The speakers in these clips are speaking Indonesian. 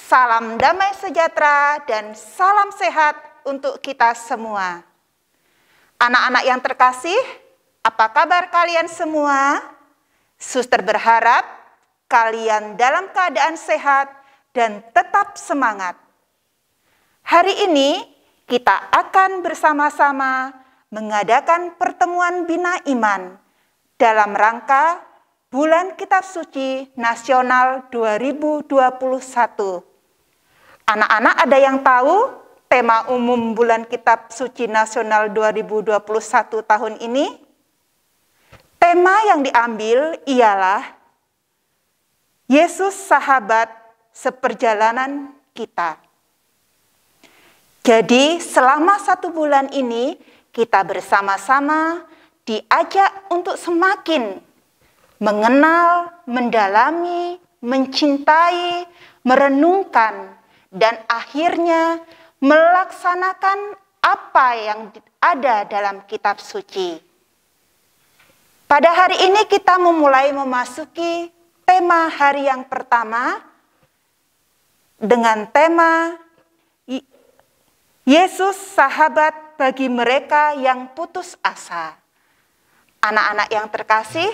Salam damai sejahtera dan salam sehat untuk kita semua. Anak-anak yang terkasih, apa kabar kalian semua? Suster berharap kalian dalam keadaan sehat dan tetap semangat. Hari ini kita akan bersama-sama mengadakan pertemuan Bina Iman dalam rangka Bulan Kitab Suci Nasional 2021. Anak-anak ada yang tahu tema umum Bulan Kitab Suci Nasional 2021 tahun ini? Tema yang diambil ialah Yesus sahabat seperjalanan kita. Jadi selama 1 bulan ini kita bersama-sama diajak untuk semakin mengenal, mendalami, mencintai, merenungkan, dan akhirnya melaksanakan apa yang ada dalam kitab suci. Pada hari ini kita memasuki tema hari yang pertama dengan tema Yesus sahabat bagi mereka yang putus asa. Anak-anak yang terkasih,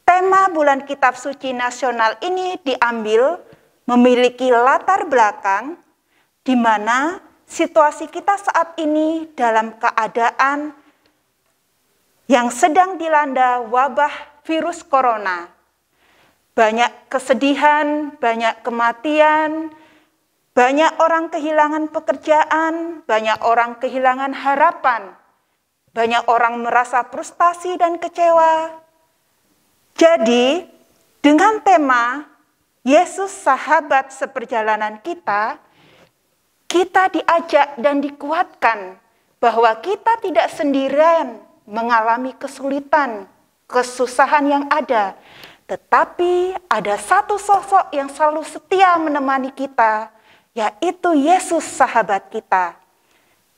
tema Bulan Kitab Suci Nasional ini diambil memiliki latar belakang di mana situasi kita saat ini dalam keadaan yang sedang dilanda wabah virus corona. Banyak kesedihan, banyak kematian, banyak orang kehilangan pekerjaan, banyak orang kehilangan harapan, banyak orang merasa frustasi dan kecewa. Jadi, dengan tema Yesus sahabat seperjalanan kita diajak dan dikuatkan bahwa kita tidak sendirian mengalami kesulitan, kesusahan yang ada, tetapi ada satu sosok yang selalu setia menemani kita, yaitu Yesus sahabat kita.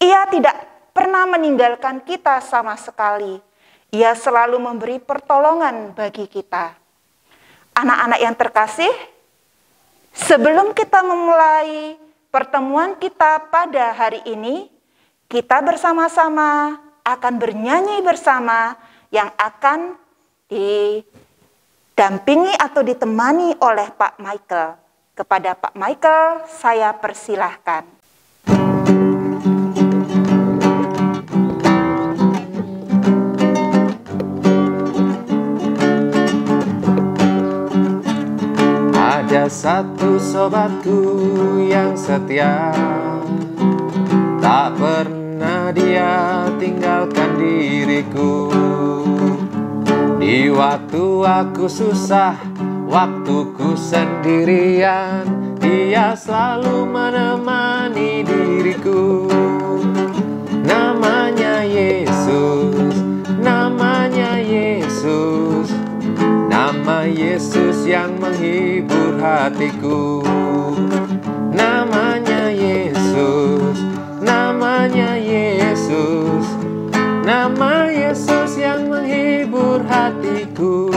Ia tidak pernah meninggalkan kita sama sekali. Ia selalu memberi pertolongan bagi kita. Anak-anak yang terkasih, sebelum kita memulai pertemuan kita pada hari ini, kita bersama-sama akan bernyanyi bersama yang akan didampingi atau ditemani oleh Pak Michael. Kepada Pak Michael, saya persilahkan. Ada satu sobatku yang setia, tak pernah dia tinggalkan diriku. Di waktu aku susah, waktuku sendirian, dia selalu menemani diriku. Namanya Yesus, namanya Yesus, nama Yesus yang menghibur hatiku. Namanya Yesus, namanya Yesus, nama Yesus yang menghibur hatiku.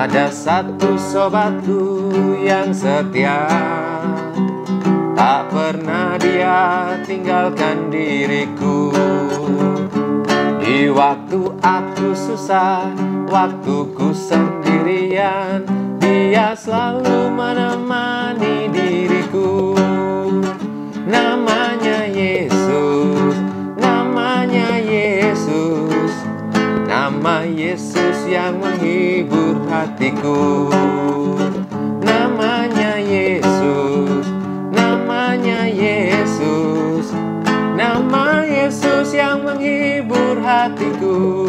Ada satu sobatku yang setia, tak pernah dia tinggalkan diriku. Di waktu aku susah, waktuku sendirian, dia selalu menemani diriku. Namanya Yesus, namanya Yesus, nama Yesus yang menghibur hatiku. Namanya Yesus, namanya Yesus, nama Yesus yang menghibur hatiku.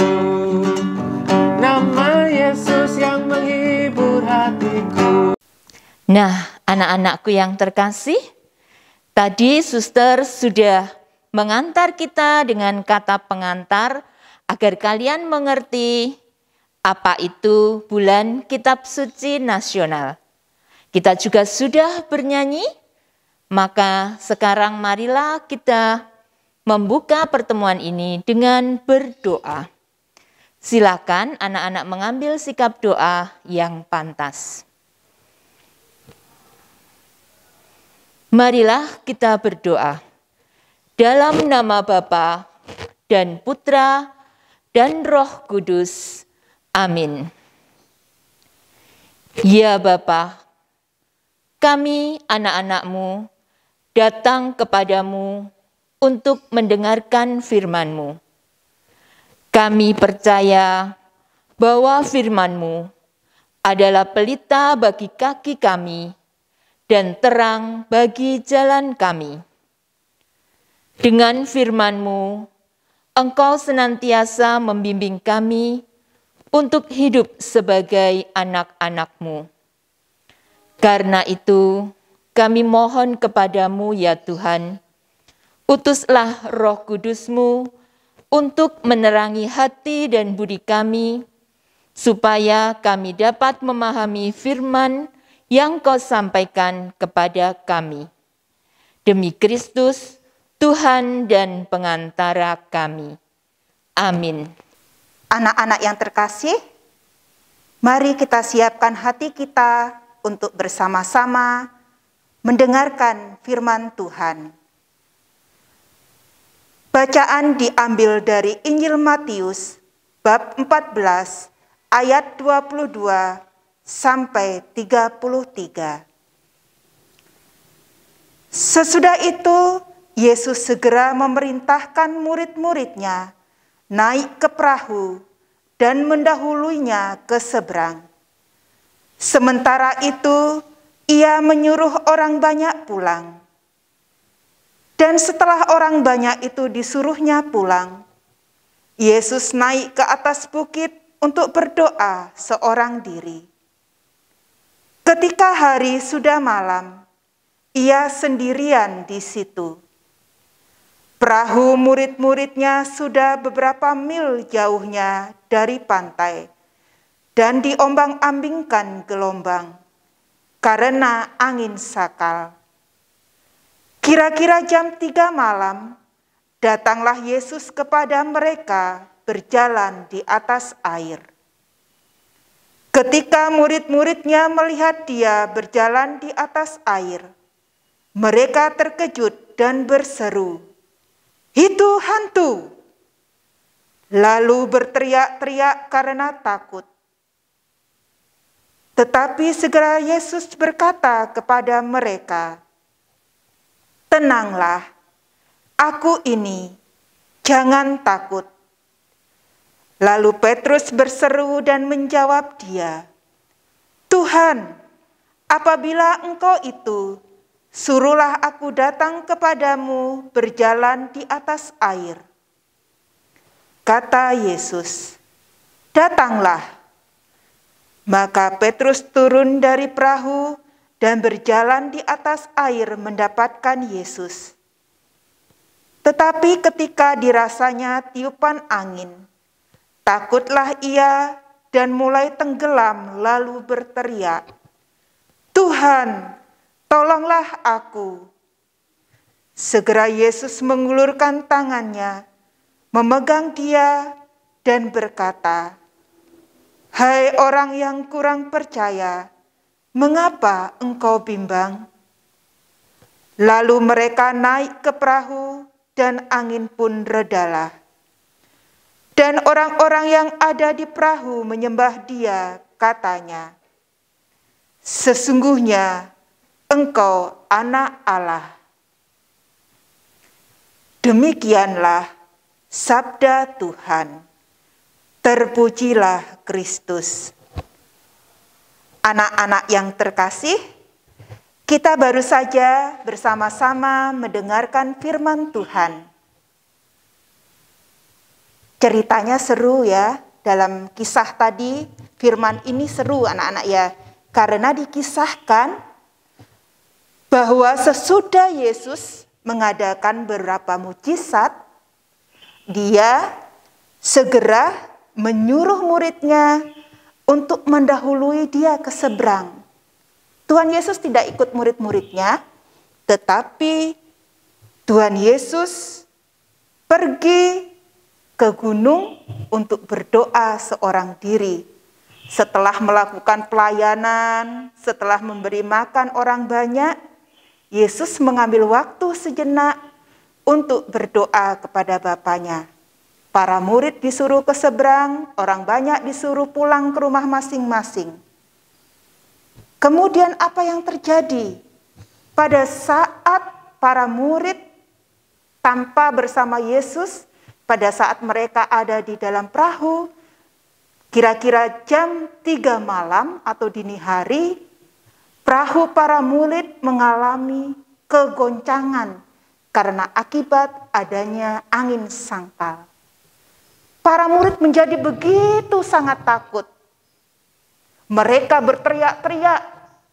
Nama Yesus yang menghibur hatiku. Nah, anak-anakku yang terkasih, tadi suster sudah mengantar kita dengan kata pengantar agar kalian mengerti apa itu bulan Kitab Suci Nasional. Kita juga sudah bernyanyi, maka sekarang marilah kita membuka pertemuan ini dengan berdoa. Silakan anak-anak mengambil sikap doa yang pantas. Marilah kita berdoa. Dalam nama Bapa dan Putra dan Roh Kudus. Amin. Ya Bapa, kami anak-anak-Mu datang kepadamu untuk mendengarkan firman-Mu. Kami percaya bahwa firman-Mu adalah pelita bagi kaki kami dan terang bagi jalan kami. Dengan firman-Mu, Engkau senantiasa membimbing kami untuk hidup sebagai anak-anak-Mu. Karena itu, kami mohon kepadamu ya Tuhan, utuslah Roh Kudus-Mu untuk menerangi hati dan budi kami, supaya kami dapat memahami firman yang Kau sampaikan kepada kami. Demi Kristus, Tuhan dan pengantara kami. Amin. Anak-anak yang terkasih, mari kita siapkan hati kita untuk bersama-sama mendengarkan firman Tuhan. Bacaan diambil dari Injil Matius bab 14 ayat 22 sampai 33. Sesudah itu Yesus segera memerintahkan murid-muridnya naik ke perahu dan mendahuluinya ke seberang. Sementara itu ia menyuruh orang banyak pulang. Dan setelah orang banyak itu disuruhnya pulang, Yesus naik ke atas bukit untuk berdoa seorang diri. Ketika hari sudah malam, ia sendirian di situ. Perahu murid-muridnya sudah beberapa mil jauhnya dari pantai dan diombang-ambingkan gelombang karena angin sakal. Kira-kira jam 3 malam, datanglah Yesus kepada mereka berjalan di atas air. Ketika murid-muridnya melihat dia berjalan di atas air, mereka terkejut dan berseru, "Itu hantu!" Lalu berteriak-teriak karena takut. Tetapi segera Yesus berkata kepada mereka, "Tenanglah, aku ini, jangan takut." Lalu Petrus berseru dan menjawab dia, "Tuhan, apabila Engkau itu, suruhlah aku datang kepadamu berjalan di atas air." Kata Yesus, "Datanglah." Maka Petrus turun dari perahu dan berjalan di atas air mendapatkan Yesus. Tetapi ketika dirasanya tiupan angin, takutlah ia dan mulai tenggelam lalu berteriak, "Tuhan, tolonglah aku." Segera Yesus mengulurkan tangannya, memegang dia dan berkata, "Hai orang yang kurang percaya, mengapa engkau bimbang?" Lalu mereka naik ke perahu dan angin pun redalah. Dan orang-orang yang ada di perahu menyembah dia, katanya, "Sesungguhnya Engkau Anak Allah." Demikianlah sabda Tuhan. Terpujilah Kristus. Anak-anak yang terkasih, kita baru saja bersama-sama mendengarkan firman Tuhan. Ceritanya seru ya, dalam kisah tadi firman ini seru anak-anak ya. Karena dikisahkan bahwa sesudah Yesus mengadakan beberapa mujizat, dia segera menyuruh muridnya untuk mendahului dia ke seberang. Tuhan Yesus tidak ikut murid-muridnya, tetapi Tuhan Yesus pergi ke gunung untuk berdoa seorang diri. Setelah melakukan pelayanan, setelah memberi makan orang banyak, Yesus mengambil waktu sejenak untuk berdoa kepada Bapanya. Para murid disuruh ke seberang, orang banyak disuruh pulang ke rumah masing-masing. Kemudian apa yang terjadi? Pada saat para murid tanpa bersama Yesus, pada saat mereka ada di dalam perahu, kira-kira jam 3 malam atau dini hari, perahu para murid mengalami kegoncangan karena akibat adanya angin sangkal. Para murid menjadi begitu sangat takut. Mereka berteriak-teriak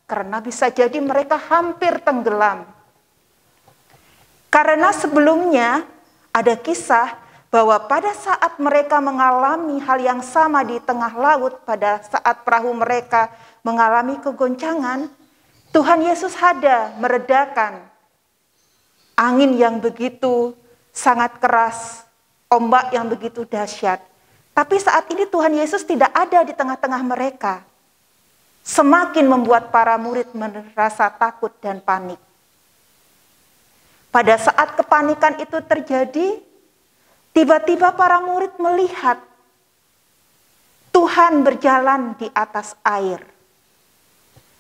karena bisa jadi mereka hampir tenggelam. Karena sebelumnya ada kisah bahwa pada saat mereka mengalami hal yang sama di tengah laut, pada saat perahu mereka mengalami kegoncangan, Tuhan Yesus ada meredakan angin yang begitu sangat keras, ombak yang begitu dahsyat. Tapi saat ini Tuhan Yesus tidak ada di tengah-tengah mereka. Semakin membuat para murid merasa takut dan panik. Pada saat kepanikan itu terjadi, tiba-tiba para murid melihat Tuhan berjalan di atas air.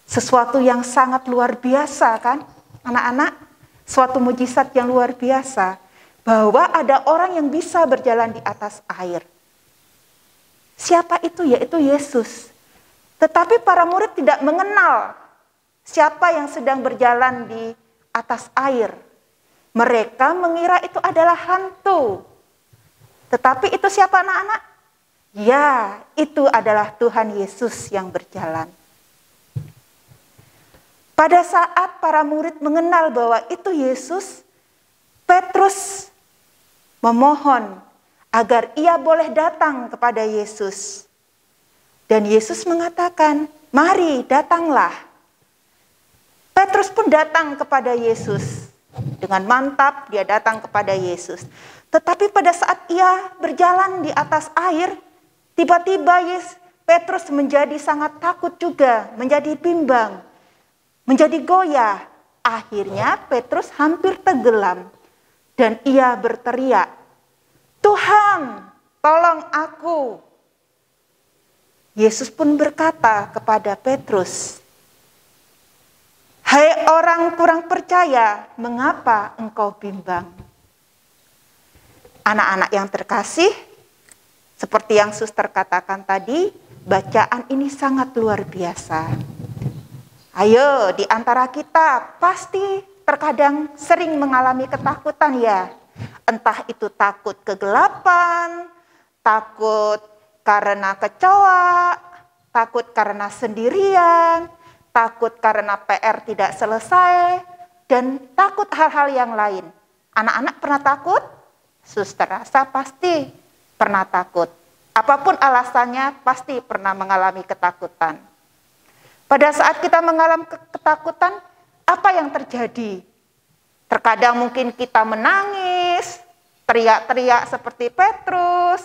Sesuatu yang sangat luar biasa kan, anak-anak? Suatu mujizat yang luar biasa. Bahwa ada orang yang bisa berjalan di atas air. Siapa itu? Yaitu Yesus. Tetapi para murid tidak mengenal siapa yang sedang berjalan di atas air. Mereka mengira itu adalah hantu. Tetapi itu siapa anak-anak? Ya, itu adalah Tuhan Yesus yang berjalan. Pada saat para murid mengenal bahwa itu Yesus, Petrus memohon agar ia boleh datang kepada Yesus. Dan Yesus mengatakan, mari datanglah. Petrus pun datang kepada Yesus. Dengan mantap dia datang kepada Yesus. Tetapi pada saat ia berjalan di atas air, tiba-tiba Petrus menjadi sangat takut juga, menjadi bimbang, menjadi goyah. Akhirnya Petrus hampir tenggelam. Dan ia berteriak, Tuhan, tolong aku. Yesus pun berkata kepada Petrus, hai orang kurang percaya, mengapa engkau bimbang? Anak-anak yang terkasih, seperti yang suster katakan tadi, bacaan ini sangat luar biasa. Ayo, di antara kita pasti terkadang sering mengalami ketakutan ya. Entah itu takut kegelapan, takut karena kecoa, takut karena sendirian, takut karena PR tidak selesai, dan takut hal-hal yang lain. Anak-anak pernah takut? Suster rasa pasti pernah takut. Apapun alasannya pasti pernah mengalami ketakutan. Pada saat kita mengalami ketakutan, apa yang terjadi? Terkadang mungkin kita menangis, teriak-teriak seperti Petrus,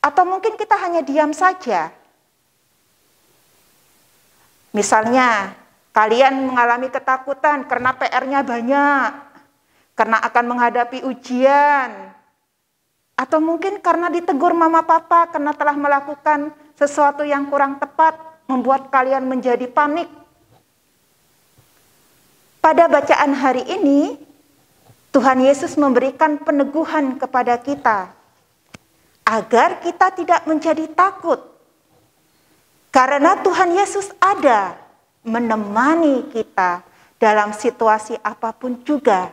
atau mungkin kita hanya diam saja. Misalnya, kalian mengalami ketakutan karena PR-nya banyak, karena akan menghadapi ujian, atau mungkin karena ditegur mama papa karena telah melakukan sesuatu yang kurang tepat, membuat kalian menjadi panik. Pada bacaan hari ini, Tuhan Yesus memberikan peneguhan kepada kita agar kita tidak menjadi takut. Karena Tuhan Yesus ada menemani kita dalam situasi apapun juga.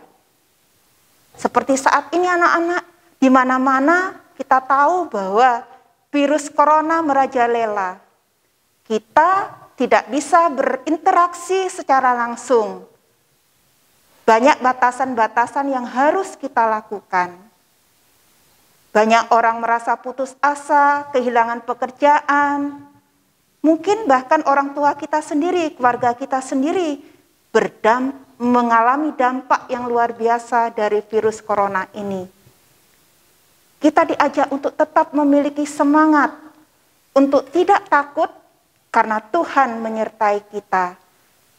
Seperti saat ini anak-anak, di mana-mana kita tahu bahwa virus corona merajalela. Kita tidak bisa berinteraksi secara langsung. Banyak batasan-batasan yang harus kita lakukan. Banyak orang merasa putus asa, kehilangan pekerjaan. Mungkin bahkan orang tua kita sendiri, keluarga kita sendiri mengalami dampak yang luar biasa dari virus corona ini. Kita diajak untuk tetap memiliki semangat, untuk tidak takut karena Tuhan menyertai kita.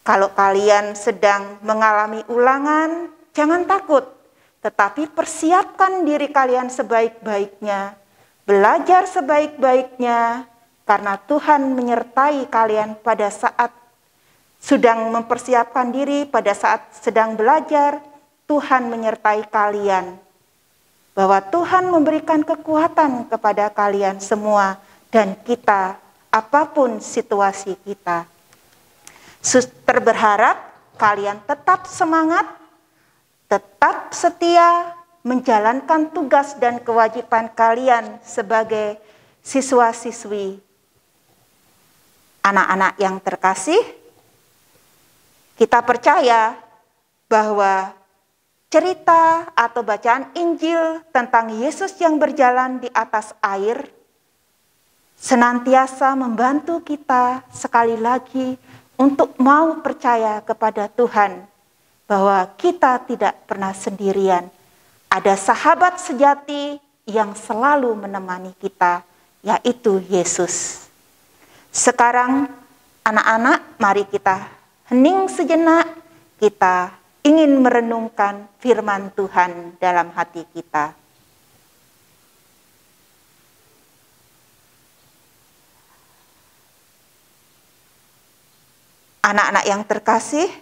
Kalau kalian sedang mengalami ulangan, jangan takut, tetapi persiapkan diri kalian sebaik-baiknya, belajar sebaik-baiknya, karena Tuhan menyertai kalian pada saat sedang mempersiapkan diri, pada saat sedang belajar, Tuhan menyertai kalian. Bahwa Tuhan memberikan kekuatan kepada kalian semua dan kita, apapun situasi kita. Suster berharap kalian tetap semangat, tetap setia menjalankan tugas dan kewajiban kalian sebagai siswa-siswi. Anak-anak yang terkasih, kita percaya bahwa cerita atau bacaan Injil tentang Yesus yang berjalan di atas air senantiasa membantu kita sekali lagi untuk mau percaya kepada Tuhan bahwa kita tidak pernah sendirian. Ada sahabat sejati yang selalu menemani kita, yaitu Yesus. Sekarang anak-anak, mari kita hening sejenak, kita ingin merenungkan firman Tuhan dalam hati kita. Anak-anak yang terkasih,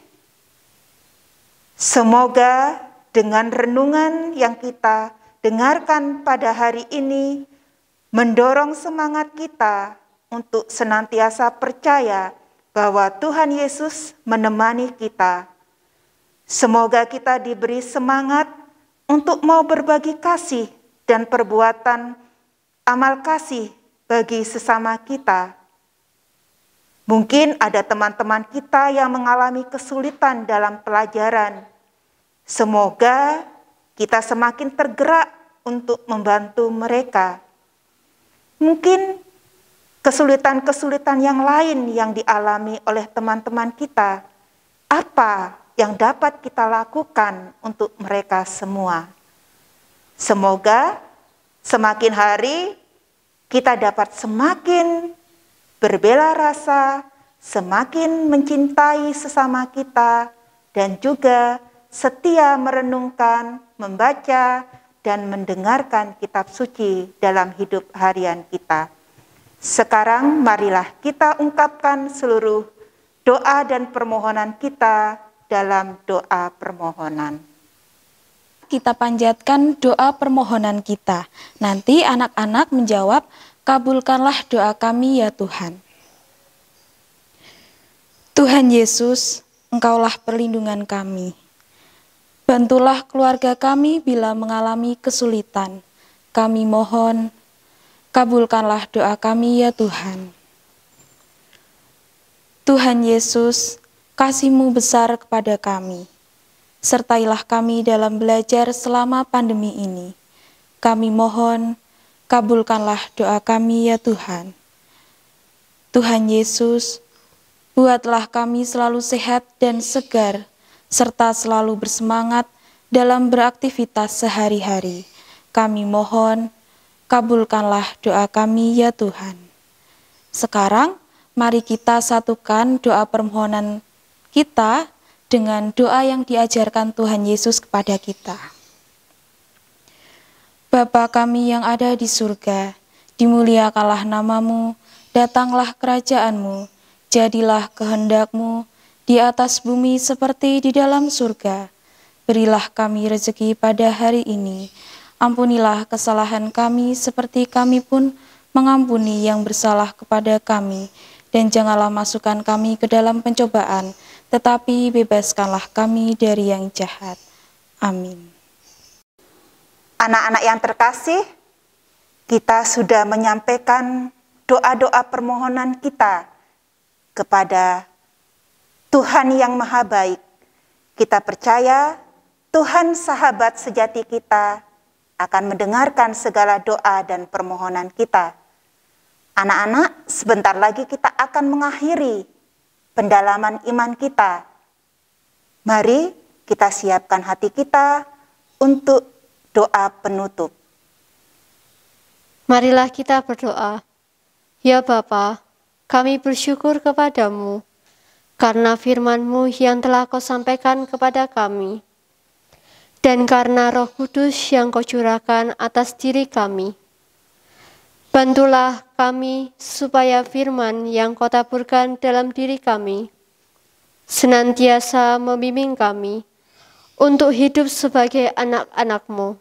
semoga dengan renungan yang kita dengarkan pada hari ini mendorong semangat kita untuk senantiasa percaya bahwa Tuhan Yesus menemani kita. Semoga kita diberi semangat untuk mau berbagi kasih dan perbuatan amal kasih bagi sesama kita. Mungkin ada teman-teman kita yang mengalami kesulitan dalam pelajaran. Semoga kita semakin tergerak untuk membantu mereka. Mungkin kesulitan-kesulitan yang lain yang dialami oleh teman-teman kita, apa yang dapat kita lakukan untuk mereka semua? Semoga semakin hari kita dapat semakin berbela rasa, semakin mencintai sesama kita, dan juga setia merenungkan, membaca, dan mendengarkan kitab suci dalam hidup harian kita. Sekarang marilah kita ungkapkan seluruh doa dan permohonan kita dalam doa permohonan. Kita panjatkan doa permohonan kita. Nanti anak-anak menjawab, kabulkanlah doa kami ya Tuhan. Tuhan Yesus, Engkaulah perlindungan kami. Bantulah keluarga kami bila mengalami kesulitan. Kami mohon, kabulkanlah doa kami ya Tuhan. Tuhan Yesus, kasih-Mu besar kepada kami. Sertailah kami dalam belajar selama pandemi ini. Kami mohon, kabulkanlah doa kami ya Tuhan. Tuhan Yesus, buatlah kami selalu sehat dan segar, serta selalu bersemangat dalam beraktivitas sehari-hari. Kami mohon, kabulkanlah doa kami ya Tuhan. Sekarang, mari kita satukan doa permohonan kita dengan doa yang diajarkan Tuhan Yesus kepada kita. Bapa kami yang ada di surga, dimuliakanlah nama-Mu, datanglah kerajaan-Mu, jadilah kehendak-Mu di atas bumi seperti di dalam surga. Berilah kami rezeki pada hari ini. Ampunilah kesalahan kami seperti kami pun mengampuni yang bersalah kepada kami. Dan janganlah masukkan kami ke dalam pencobaan, tetapi bebaskanlah kami dari yang jahat. Amin. Anak-anak yang terkasih, kita sudah menyampaikan doa-doa permohonan kita kepada Tuhan yang Maha Baik. Kita percaya Tuhan sahabat sejati kita akan mendengarkan segala doa dan permohonan kita. Anak-anak, sebentar lagi kita akan mengakhiri pendalaman iman kita. Mari kita siapkan hati kita untuk doa penutup. Marilah kita berdoa. Ya Bapa, kami bersyukur kepadamu karena firman-Mu yang telah Kau sampaikan kepada kami, dan karena Roh Kudus yang Kau curahkan atas diri kami. Bantulah kami supaya firman yang Kau taburkan dalam diri kami senantiasa membimbing kami untuk hidup sebagai anak-anak-Mu.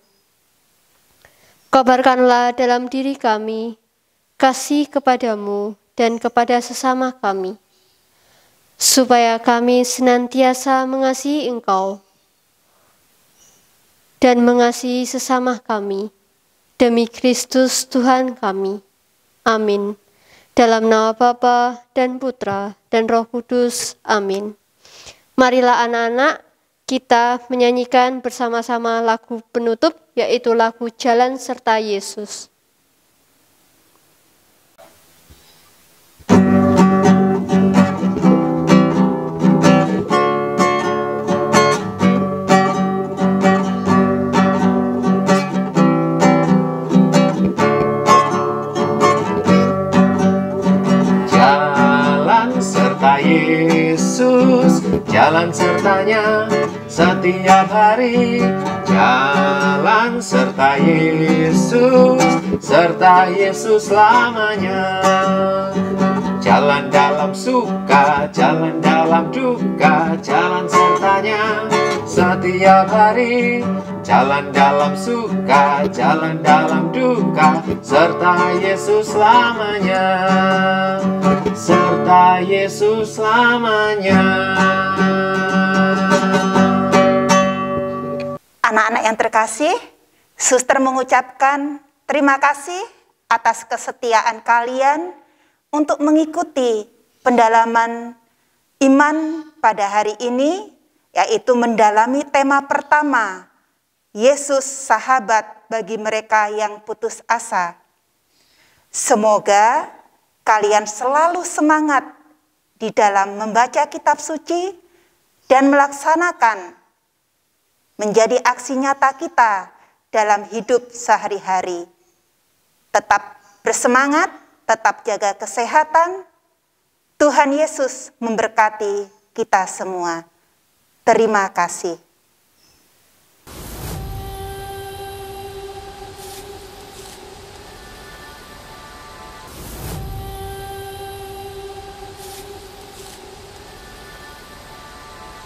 Kabarkanlah dalam diri kami kasih kepadamu dan kepada sesama kami, supaya kami senantiasa mengasihi Engkau dan mengasihi sesama kami, demi Kristus Tuhan kami. Amin. Dalam nama Bapa dan Putra dan Roh Kudus. Amin. Marilah anak-anak, kita menyanyikan bersama-sama lagu penutup, yaitu lagu Jalan Serta Yesus. Yesus, jalan sertanya setiap hari. Jalan serta Yesus selamanya. Jalan dalam suka, jalan dalam duka, jalan sertanya setiap hari. Jalan dalam suka, jalan dalam duka, serta Yesus selamanya. Serta Yesus selamanya. Anak-anak yang terkasih, Suster mengucapkan terima kasih atas kesetiaan kalian untuk mengikuti pendalaman iman pada hari ini, yaitu mendalami tema pertama, Yesus sahabat bagi mereka yang putus asa. Semoga kalian selalu semangat di dalam membaca kitab suci dan melaksanakan menjadi aksi nyata kita dalam hidup sehari-hari. Tetap bersemangat, tetap jaga kesehatan. Tuhan Yesus memberkati kita semua. Terima kasih.